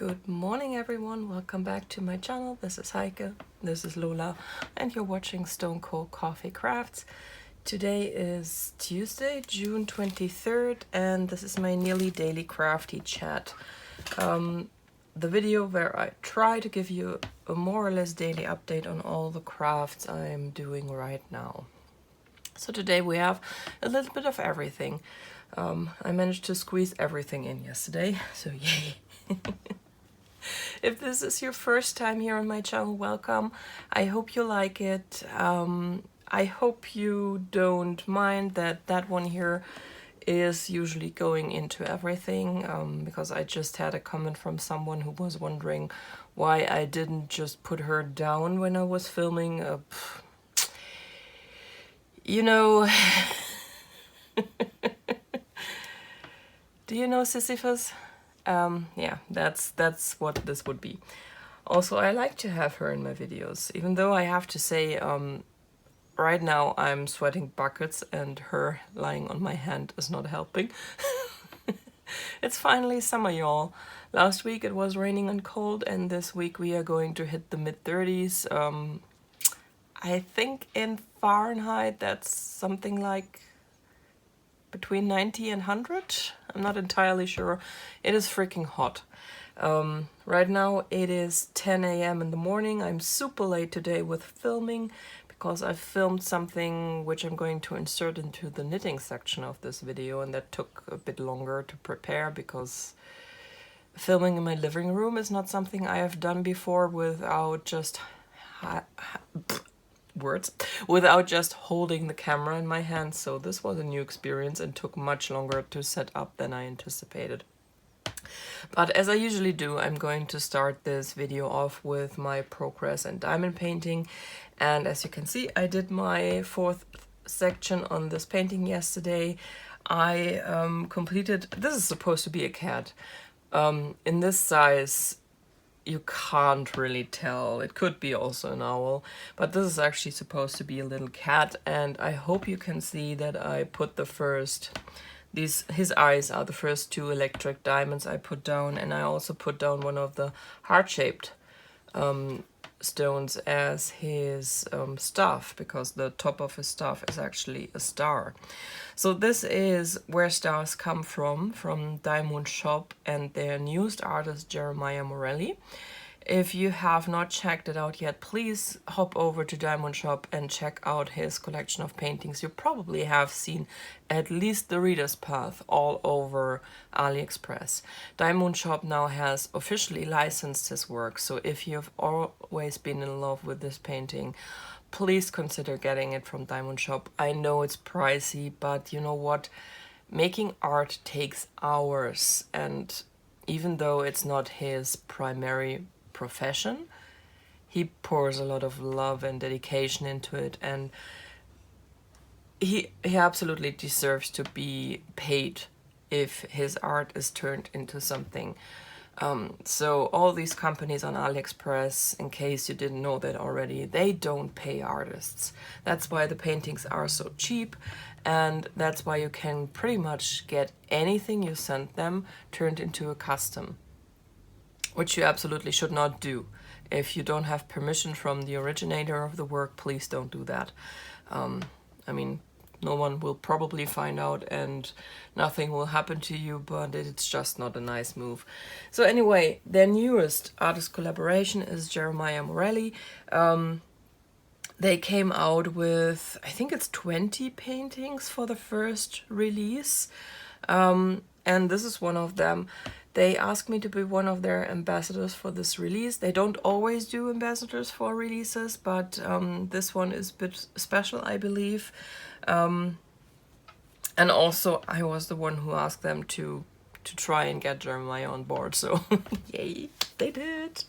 Good morning everyone, welcome back to my channel. This is Heike, this is Lola, and you're watching Stone Cold Coffee Crafts. Today is Tuesday, June 23rd, and this is my nearly daily crafty chat. The video where I try to give you a more or less daily update on all the crafts I'm doing right now. So today we have a little bit of everything. I managed to squeeze everything in yesterday, so yay! If this is your first time here on my channel, welcome. I hope you like it. I hope you don't mind that one here is usually going into everything, because I just had a comment from someone who was wondering why I didn't just put her down when I was filming. You know, do you know Sisyphus? Yeah, that's what this would be. Also, I like to have her in my videos, even though I have to say, right now I'm sweating buckets and her lying on my hand is not helping. It's finally summer, y'all. Last week it was raining and cold, and this week we are going to hit the mid-30s. I think in Fahrenheit that's something like between 90 and 100. I'm not entirely sure. It is freaking hot. Right now it is 10 a.m. in the morning. I'm super late today with filming because I filmed something which I'm going to insert into the knitting section of this video, and that took a bit longer to prepare because filming in my living room is not something I have done before without just without just holding the camera in my hand. So this was a new experience and took much longer to set up than I anticipated. But as I usually do, I'm going to start this video off with my progress and diamond painting. And as you can see, I did my fourth section on this painting yesterday. I completed, this is supposed to be a cat. In this size, you can't really tell. It could be also an owl, but this is actually supposed to be a little cat, and I hope you can see that I put the first, his eyes are the first two electric diamonds I put down, and I also put down one of the heart-shaped stones as his staff, because the top of his staff is actually a star. So this is Where Stars Come From DIYmoon Shop and their newest artist Jeremiah Morelli. If you have not checked it out yet, please hop over to DIYmoon Shop and check out his collection of paintings. You probably have seen at least the Reader's Path all over AliExpress. DIYmoon Shop now has officially licensed his work, so if you've always been in love with this painting, please consider getting it from DIYmoon Shop. I know it's pricey, but you know what? Making art takes hours, and even though it's not his primary profession, he pours a lot of love and dedication into it, and he absolutely deserves to be paid if his art is turned into something. So all these companies on AliExpress, in case you didn't know that already, they don't pay artists. That's why the paintings are so cheap, and that's why you can pretty much get anything you send them turned into a custom, which you absolutely should not do. If you don't have permission from the originator of the work, please don't do that. I mean, no one will probably find out and nothing will happen to you, but it's just not a nice move. So anyway, their newest artist collaboration is Jeremiah Morelli. They came out with, I think it's 20 paintings for the first release. And this is one of them. They asked me to be one of their ambassadors for this release. They don't always do ambassadors for releases, but this one is a bit special, I believe. And also I was the one who asked them to try and get Jeremiah on board, so yay, they did.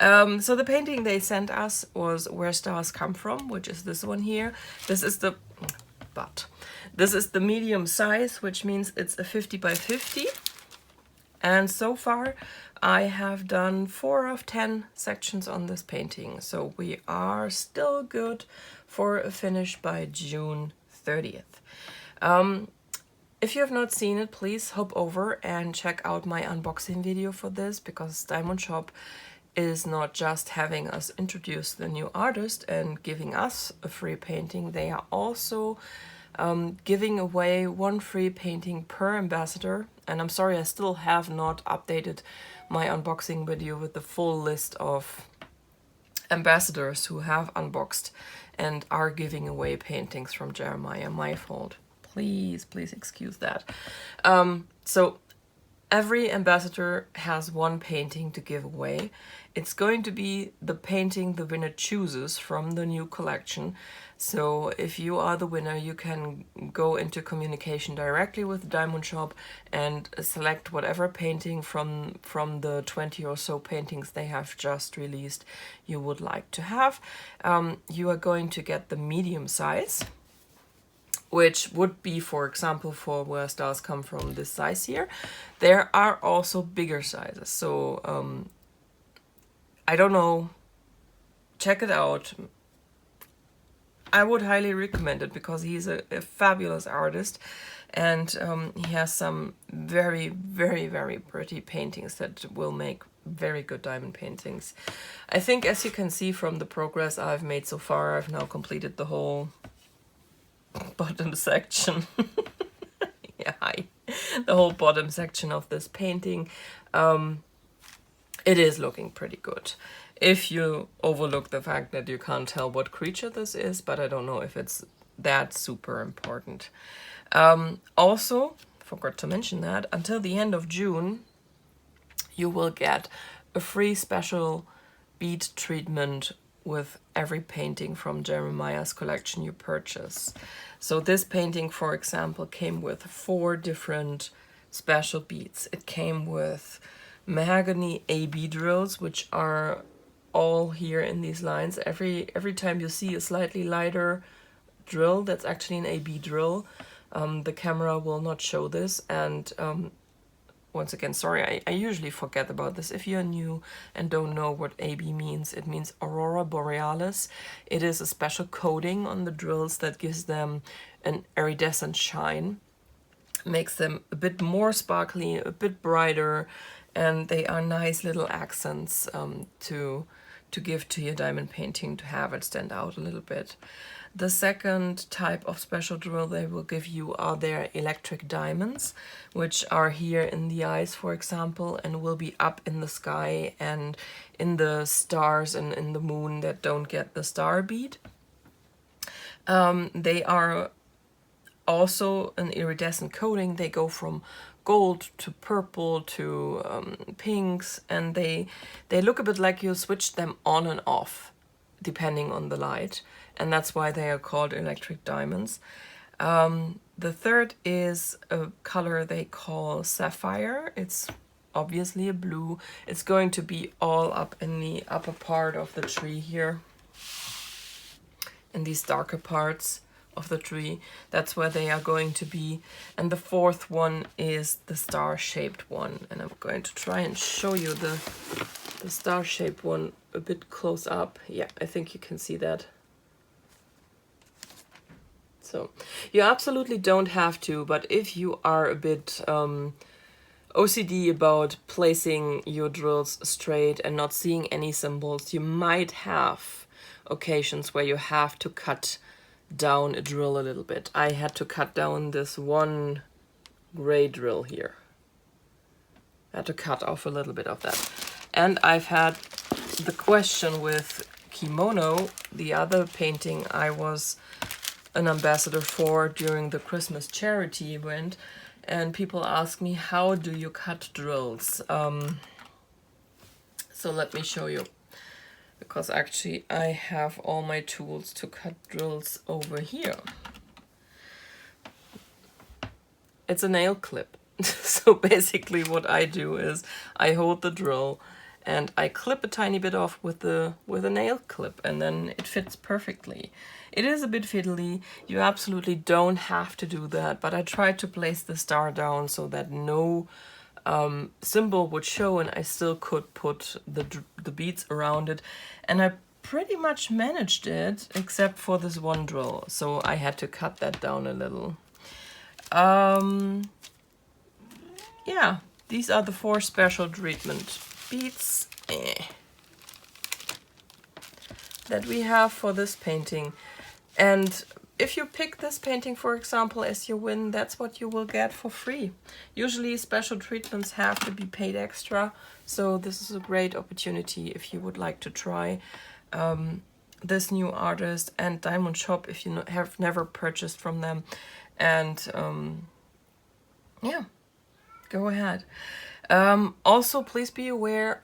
So the painting they sent us was Where Stars Come From, which is this one here. This is the medium size, which means it's a 50 by 50. And so far I have done 4 of 10 sections on this painting, so we are still good for a finish by June 30th. If you have not seen it, please hop over and check out my unboxing video for this, because DIYmoon Shop is not just having us introduce the new artist and giving us a free painting, they are also giving away one free painting per ambassador. And I'm sorry, I still have not updated my unboxing video with the full list of ambassadors who have unboxed and are giving away paintings from Jeremiah. My fault. Please excuse that. So every ambassador has one painting to give away. It's going to be the painting the winner chooses from the new collection. So if you are the winner, you can go into communication directly with DIYmoon Shop and select whatever painting from the 20 or so paintings they have just released you would like to have. You are going to get the medium size, which would be, for example, for Where Stars Come From, this size here. There are also bigger sizes, so I don't know, check it out. I would highly recommend it because he's a fabulous artist, and he has some very, very, very pretty paintings that will make very good diamond paintings. I think, as you can see from the progress I've made so far, I've now completed the whole bottom section. Yeah, the whole bottom section of this painting. It is looking pretty good. If you overlook the fact that you can't tell what creature this is, but I don't know if it's that super important. Also, forgot to mention that, until the end of June, you will get a free special bead treatment with every painting from Jeremiah's collection you purchase. So this painting, for example, came with 4 different special beads. It came with mahogany AB drills, which are all here in these lines. Every time you see a slightly lighter drill, that's actually an AB drill. The camera will not show this, and once again, sorry, I usually forget about this. If you're new and don't know what AB means, it means Aurora Borealis. It is a special coating on the drills that gives them an iridescent shine, makes them a bit more sparkly, a bit brighter, and they are nice little accents to give to your diamond painting, to have it stand out a little bit. The second type of special drill they will give you are their electric diamonds, which are here in the eyes, for example, and will be up in the sky and in the stars and in the moon that don't get the star bead. They are also an iridescent coating. They go from gold to purple to pinks, and they look a bit like you switch them on and off depending on the light, and that's why they are called electric diamonds. The third is a color they call sapphire. It's obviously a blue. It's going to be all up in the upper part of the tree here, in these darker parts of the tree. That's where they are going to be. And the fourth one is the star-shaped one, and I'm going to try and show you the star-shaped one a bit close up. Yeah, I think you can see that. So you absolutely don't have to, but if you are a bit OCD about placing your drills straight and not seeing any symbols, you might have occasions where you have to cut down a drill a little bit. I had to cut down this one gray drill here. I had to cut off a little bit of that. And I've had the question with Kimono, the other painting I was an ambassador for during the Christmas charity event, and people ask me, how do you cut drills? So let me show you, because actually I have all my tools to cut drills over here. It's a nail clip. So basically what I do is I hold the drill and I clip a tiny bit off with a nail clip, and then it fits perfectly. It is a bit fiddly. You absolutely don't have to do that, but I tried to place the star down so that no symbol would show, and I still could put the beads around it, and I pretty much managed it except for this one drill, so I had to cut that down a little. Yeah, these are the 4 special treatment beads that we have for this painting. And if you pick this painting, for example, as your win, that's what you will get for free. Usually special treatments have to be paid extra, so this is a great opportunity if you would like to try this new artist and DIYmoon Shop if you have never purchased from them. And yeah, go ahead. Also, please be aware,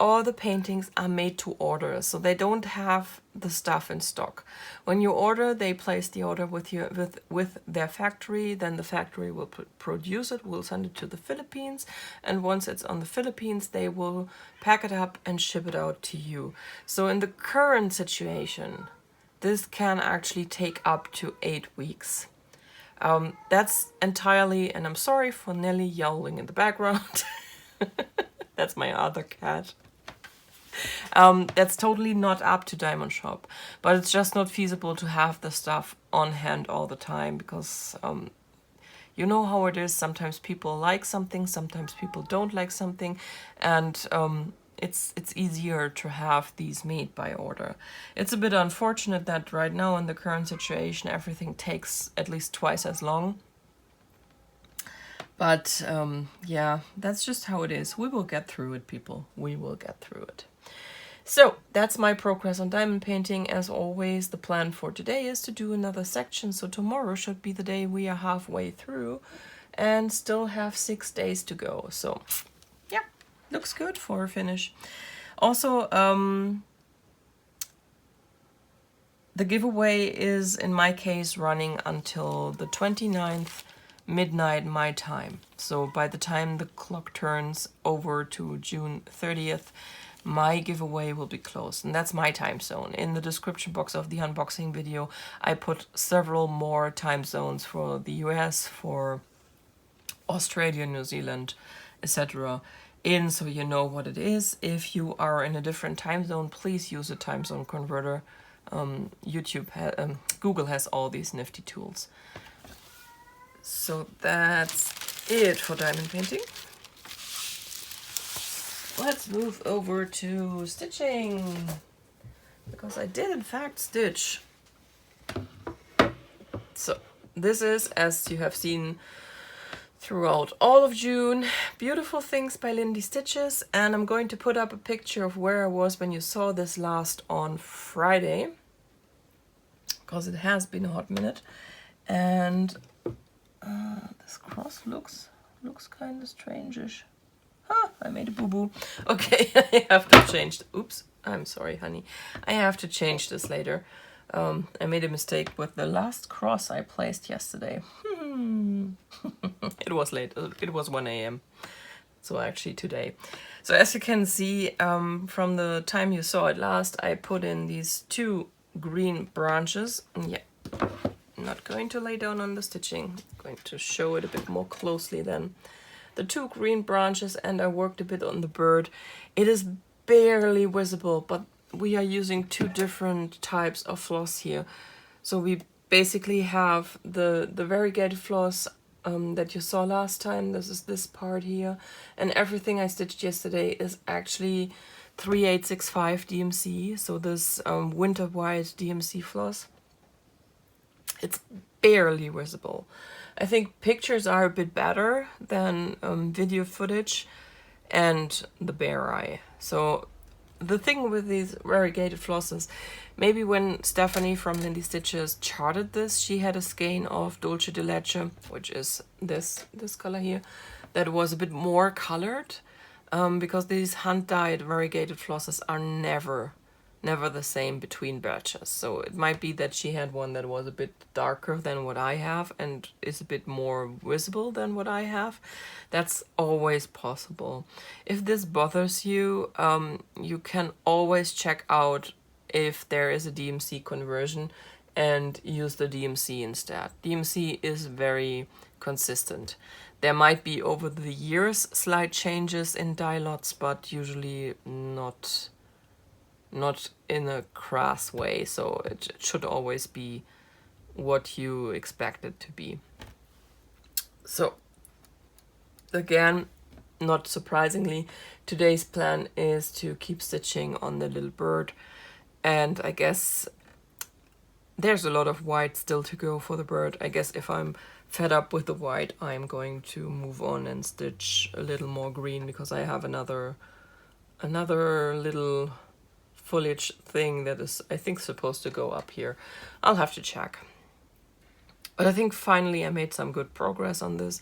all the paintings are made to order, so they don't have the stuff in stock. When you order, they place the order with you with their factory, then the factory will produce it, will send it to the Philippines, and once it's on the Philippines, they will pack it up and ship it out to you. So in the current situation, this can actually take up to 8 weeks. That's entirely, and I'm sorry for Nelly yowling in the background. That's my other cat. That's totally not up to DIYmoon Shop, but it's just not feasible to have the stuff on hand all the time because you know how it is. Sometimes people like something, sometimes people don't like something, and it's easier to have these made by order. It's a bit unfortunate that right now in the current situation everything takes at least twice as long. But yeah, that's just how it is. We will get through it, people. We will get through it. So that's my progress on diamond painting. As always, the plan for today is to do another section. So tomorrow should be the day we are halfway through and still have 6 days to go. So yeah, looks good for a finish. Also, the giveaway is in my case running until the 29th midnight my time. So by the time the clock turns over to June 30th, my giveaway will be closed, and that's my time zone. In the description box of the unboxing video, I put several more time zones for the US, for Australia, New Zealand, etc. in, so you know what it is. If you are in a different time zone, please use a time zone converter. Google has all these nifty tools. So that's it for diamond painting. Let's move over to stitching, because I did in fact stitch. So this is, as you have seen throughout all of June, Beautiful Things by Lindy Stitches, and I'm going to put up a picture of where I was when you saw this last on Friday, because it has been a hot minute. And this cross looks kind of strange-ish. I made a boo-boo. Okay, I have to change. Oops, I'm sorry, honey. I have to change this later. I made a mistake with the last cross I placed yesterday. It was late. It was 1 a.m. So actually today. So as you can see, from the time you saw it last, I put in these 2 green branches. Yeah, I'm not going to lay down on the stitching. I'm going to show it a bit more closely then. The 2 green branches, and I worked a bit on the bird. It is barely visible, but we are using 2 different types of floss here. So we basically have the variegated floss that you saw last time. This is this part here, and everything I stitched yesterday is actually 3865 DMC. So this winter white DMC floss. It's barely visible. I think pictures are a bit better than video footage and the bare eye. So the thing with these variegated flosses, maybe when Stephanie from Lindy Stitches charted this, she had a skein of Dolce de Leche, which is this color here, that was a bit more colored, because these hand-dyed variegated flosses are never the same between batches. So it might be that she had one that was a bit darker than what I have and is a bit more visible than what I have. That's always possible. If this bothers you, you can always check out if there is a DMC conversion and use the DMC instead. DMC is very consistent. There might be over the years slight changes in dye lots, but usually not in a crass way, so it should always be what you expect it to be. So again, not surprisingly, today's plan is to keep stitching on the little bird, and I guess there's a lot of white still to go for the bird. I guess if I'm fed up with the white, I'm going to move on and stitch a little more green, because I have another little foliage thing that is, I think, supposed to go up here. I'll have to check. But I think finally I made some good progress on this.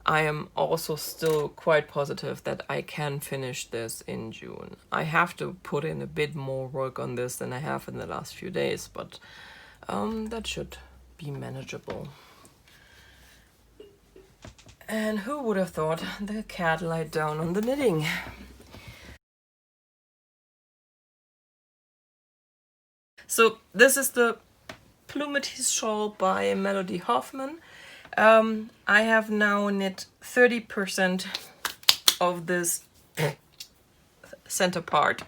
I am also still quite positive that I can finish this in June. I have to put in a bit more work on this than I have in the last few days, but that should be manageable. And who would have thought the cat lied down on the knitting? So this is the Plumeties Shawl by Melody Hoffman. I have now knit 30% of this center part.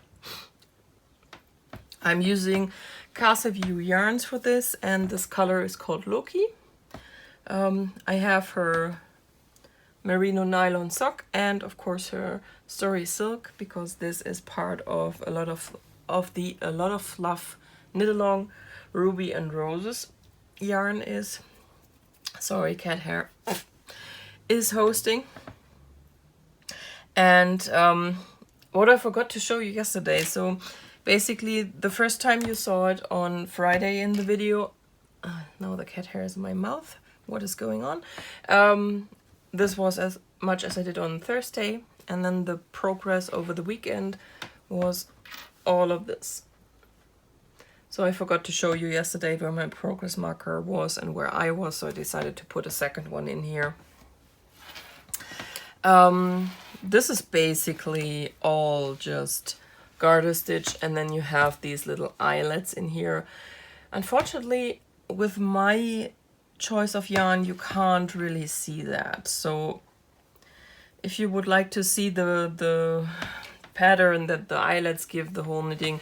I'm using Casa View yarns for this, and this color is called Loki. I have her merino nylon sock and of course her story silk, because this is part of a lot of fluff knit along. Ruby and Roses yarn is, sorry, cat hair, is hosting. And what I forgot to show you yesterday, so basically the first time you saw it on Friday in the video, now the cat hair is in my mouth, what is going on? This was as much as I did on Thursday, and then the progress over the weekend was all of this. So I forgot to show you yesterday where my progress marker was and where I was, so I decided to put a second one in here. This is basically all just garter stitch, and then you have these little eyelets in here. Unfortunately, with my choice of yarn, you can't really see that. So if you would like to see the pattern that the eyelets give the whole knitting,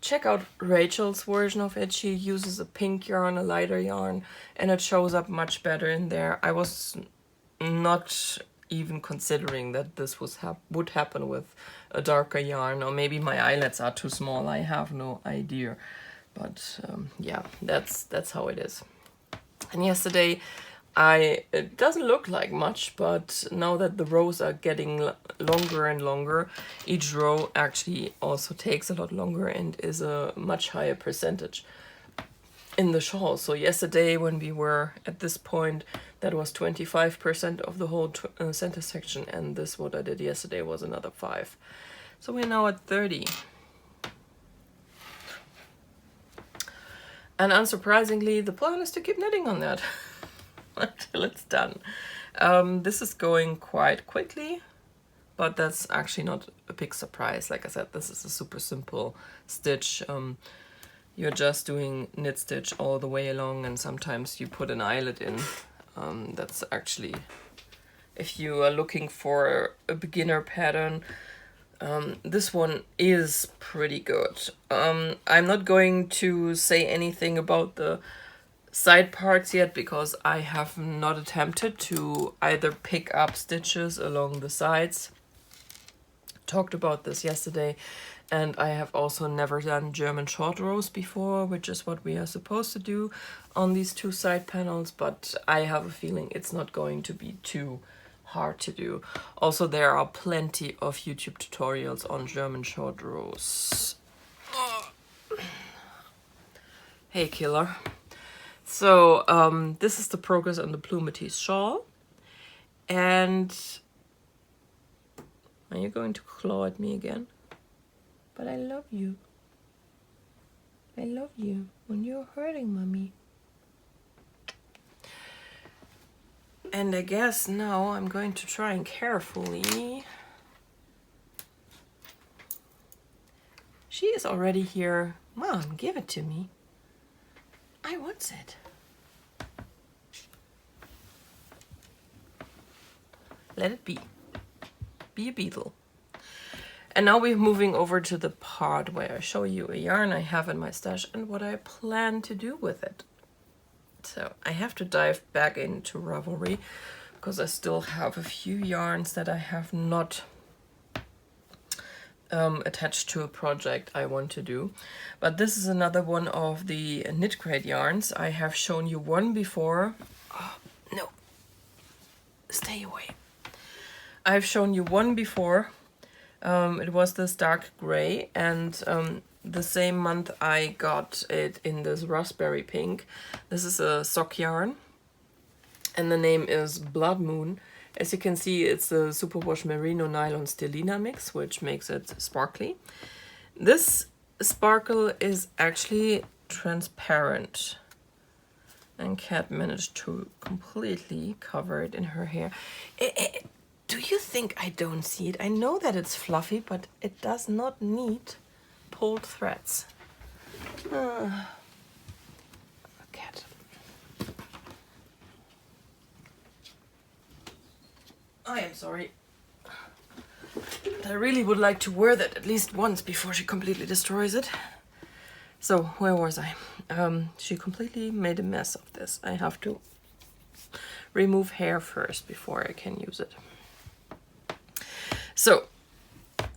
check out Rachel's version of it. She uses a pink yarn, a lighter yarn, and it shows up much better in there. I was not even considering that this would happen with a darker yarn, or maybe my eyelets are too small. I have no idea, but yeah, that's how it is. And yesterday, it doesn't look like much, but now that the rows are getting longer and longer, each row actually also takes a lot longer and is a much higher percentage in the shawl. So yesterday when we were at this point, that was 25% of the whole center section, and this, what I did yesterday, was another 5. So we're now at 30. And unsurprisingly, the plan is to keep knitting on that until it's done. This is going quite quickly, but that's actually not a big surprise. Like I said, this is a super simple stitch. You're just doing knit stitch all the way along, and sometimes you put an eyelet in. That's actually, if you are looking for a beginner pattern, this one is pretty good. I'm not going to say anything about the side parts yet, because I have not attempted to either pick up stitches along the sides. Talked about this yesterday, and I have also never done German short rows before, which is what we are supposed to do on these two side panels, but I have a feeling it's not going to be too hard to do. Also, there are plenty of YouTube tutorials on German short rows. Hey, killer. So this is the progress on the Plumeties Shawl. And are you going to claw at me again? But I love you. I love you when you're hurting mommy. And I guess now I'm going to try and carefully. She is already here. Mom, give it to me. I want it. Let it be. Be a beetle. And now we're moving over to the part where I show you a yarn I have in my stash and what I plan to do with it. So I have to dive back into Ravelry, because I still have a few yarns that I have not attached to a project I want to do. But this is another one of the knit crate yarns. I have shown you one before. Oh, no, stay away. I've shown you one before. It was this dark gray, and the same month I got it in this raspberry pink. This is a sock yarn, and the name is Blood Moon. As you can see, it's a superwash merino nylon stellina mix, which makes it sparkly. This sparkle is actually transparent, and Kat managed to completely cover it in her hair. Do you think I don't see it? I know that it's fluffy, but it does not need pulled threads. Kat. I am sorry. I really would like to wear that at least once before she completely destroys it. So, where was I? She completely made a mess of this. I have to remove hair first before I can use it. So,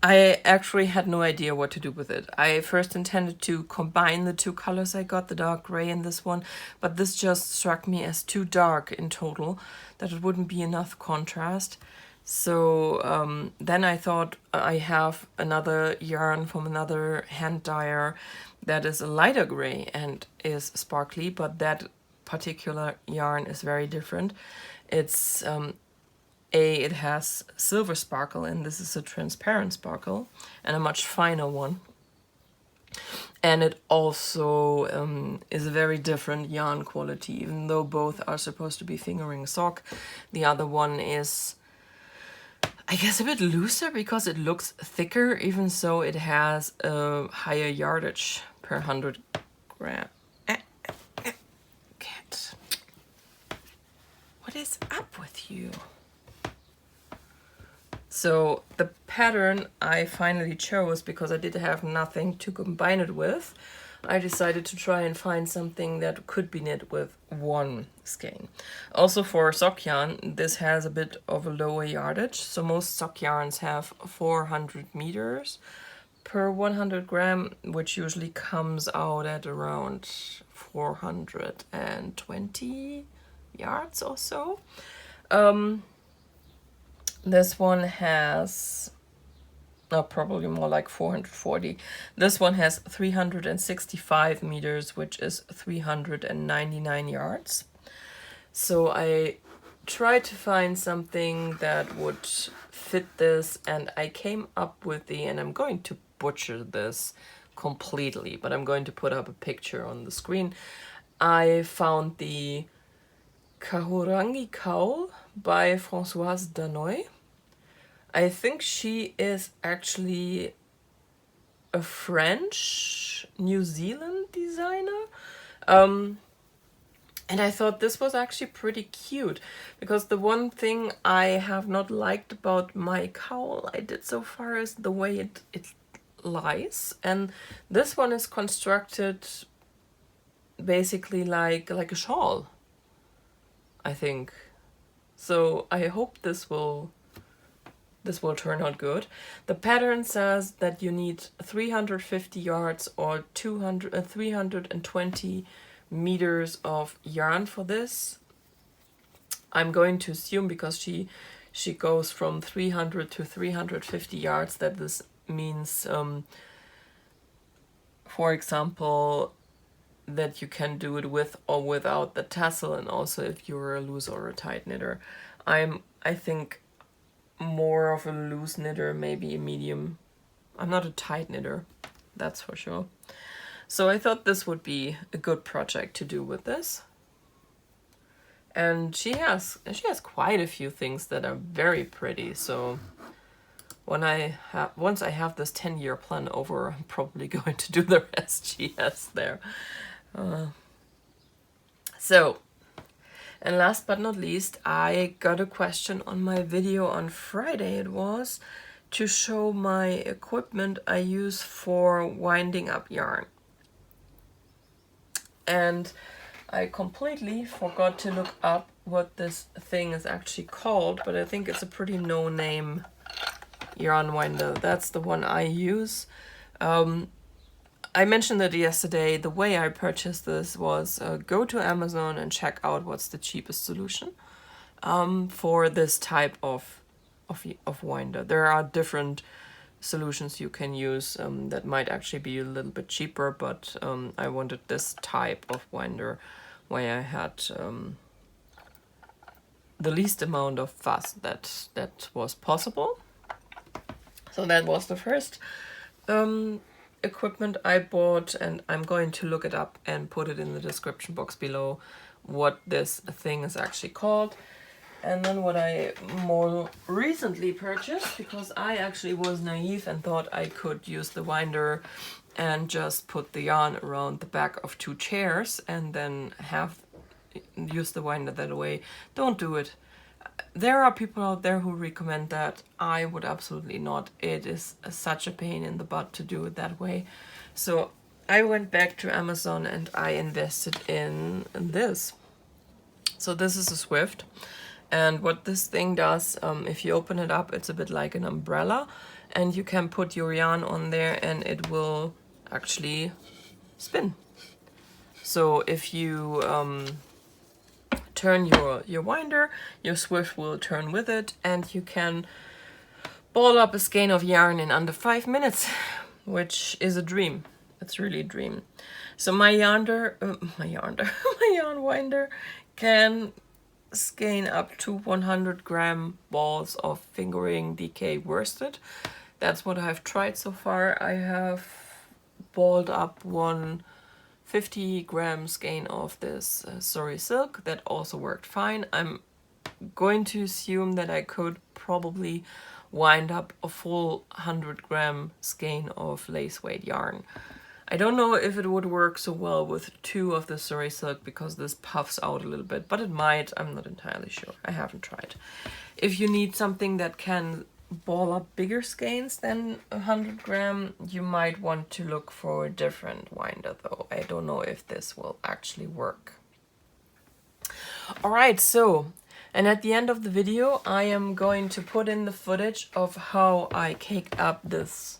I actually had no idea what to do with it. I first intended to combine the two colors I got, the dark gray and this one, but this just struck me as too dark in total, that it wouldn't be enough contrast. So then I thought I have another yarn from another hand dyer that is a lighter gray and is sparkly, but that particular yarn is very different. It's it has silver sparkle, and this is a transparent sparkle and a much finer one. And it also is a very different yarn quality, even though both are supposed to be fingering sock. The other one is, I guess, a bit looser because it looks thicker, even so it has a higher yardage per 100 gram. Cat, what is up with you? So the pattern I finally chose, because I did have nothing to combine it with, I decided to try and find something that could be knit with one skein. Also for sock yarn, this has a bit of a lower yardage. So most sock yarns have 400 meters per 100 gram, which usually comes out at around 420 yards or so. This one has, probably more like 440. This one has 365 meters, which is 399 yards. So I tried to find something that would fit this, and I came up with the, and I'm going to butcher this completely, but I'm going to put up a picture on the screen. I found the Kahurangi Cowl by Françoise Danoy. I think she is actually a French New Zealand designer. And I thought this was actually pretty cute, because the one thing I have not liked about my cowl I did so far is the way it lies. And this one is constructed basically like a shawl, I think. So I hope this will turn out good. The pattern says that you need 350 yards or 320 meters of yarn for this. I'm going to assume, because she goes from 300 to 350 yards, that this means, for example, that you can do it with or without the tassel, and also if you're a loose or a tight knitter. I think more of a loose knitter, maybe a medium. I'm not a tight knitter, that's for sure. So I thought this would be a good project to do with this. And she has quite a few things that are very pretty. So once I have this 10-year plan over, I'm probably going to do the rest she has there. And last but not least, I got a question on my video on Friday, it was, to show my equipment I use for winding up yarn. And I completely forgot to look up what this thing is actually called, but I think it's a pretty no-name yarn winder. That's the one I use. I mentioned it yesterday. The way I purchased this was go to Amazon and check out what's the cheapest solution for this type of winder. There are different solutions you can use that might actually be a little bit cheaper, but I wanted this type of winder where I had the least amount of fuss that was possible. So that was the first equipment I bought, and I'm going to look it up and put it in the description box below what this thing is actually called. And then what I more recently purchased, because I actually was naive and thought I could use the winder and just put the yarn around the back of 2 chairs and then use the winder that way. Don't do it. There are people out there who recommend that. I would absolutely not. It is such a pain in the butt to do it that way. So I went back to Amazon and I invested in this. So this is a Swift. And what this thing does, if you open it up, it's a bit like an umbrella, and you can put your yarn on there and it will actually spin. So if you turn your winder, your Swift will turn with it, and you can ball up a skein of yarn in under 5 minutes, which is a dream. It's really a dream. So my yarn winder can skein up to 100 gram balls of fingering DK worsted. That's what I've tried so far. I have balled up one 50 gram skein of this Sorry silk. That also worked fine. I'm going to assume that I could probably wind up a full 100 gram skein of lace weight yarn. I don't know if it would work so well with 2 of the Sorry silk because this puffs out a little bit, but it might. I'm not entirely sure. I haven't tried. If you need something that can ball up bigger skeins than 100 gram, you might want to look for a different winder though. I don't know if this will actually work. Alright, so, and at the end of the video I am going to put in the footage of how I caked up this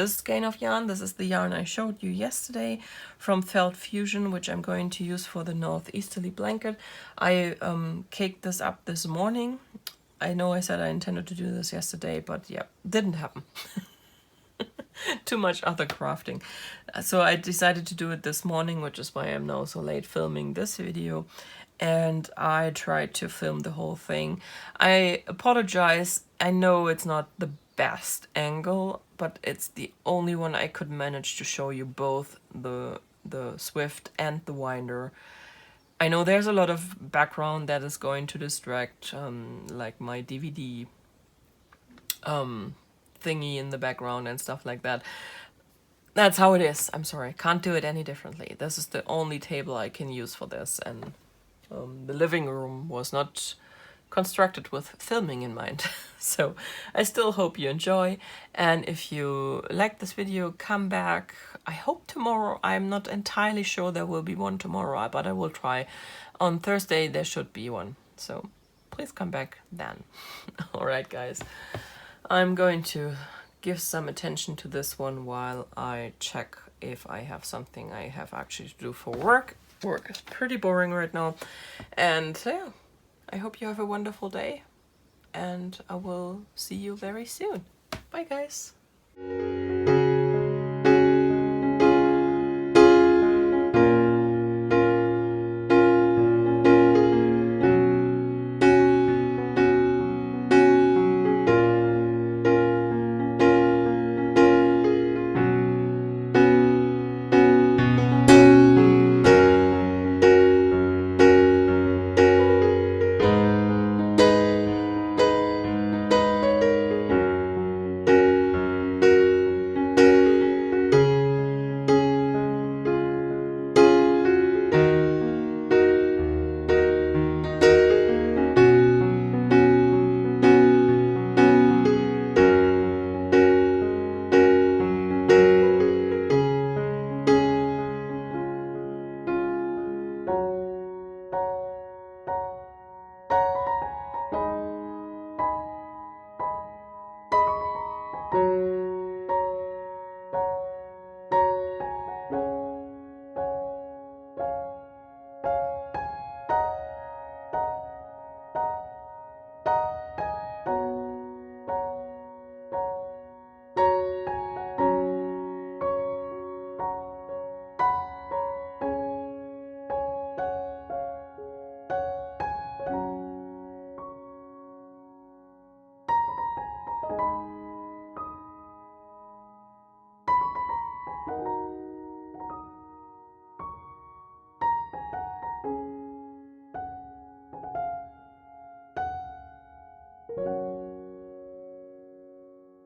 skein of yarn. This is the yarn I showed you yesterday from Felt Fusion, which I'm going to use for the northeasterly blanket. I caked this up this morning. I know I said I intended to do this yesterday, but yeah, didn't happen. Too much other crafting. So I decided to do it this morning, which is why I'm now so late filming this video. And I tried to film the whole thing. I apologize. I know it's not the best angle, but it's the only one I could manage to show you both the Swift and the winder. I know there's a lot of background that is going to distract, like my DVD thingy in the background and stuff like that. That's how it is. I'm sorry, can't do it any differently. This is the only table I can use for this, and the living room was not constructed with filming in mind. So I still hope you enjoy, and if you like this video, come back. I hope tomorrow. I'm not entirely sure there will be one tomorrow, but I will try. On Thursday there should be one, so please come back then. Alright guys, I'm going to give some attention to this one while I check if I have something I have actually to do for work. Work is pretty boring right now, and yeah, I hope you have a wonderful day, and I will see you very soon. Bye guys.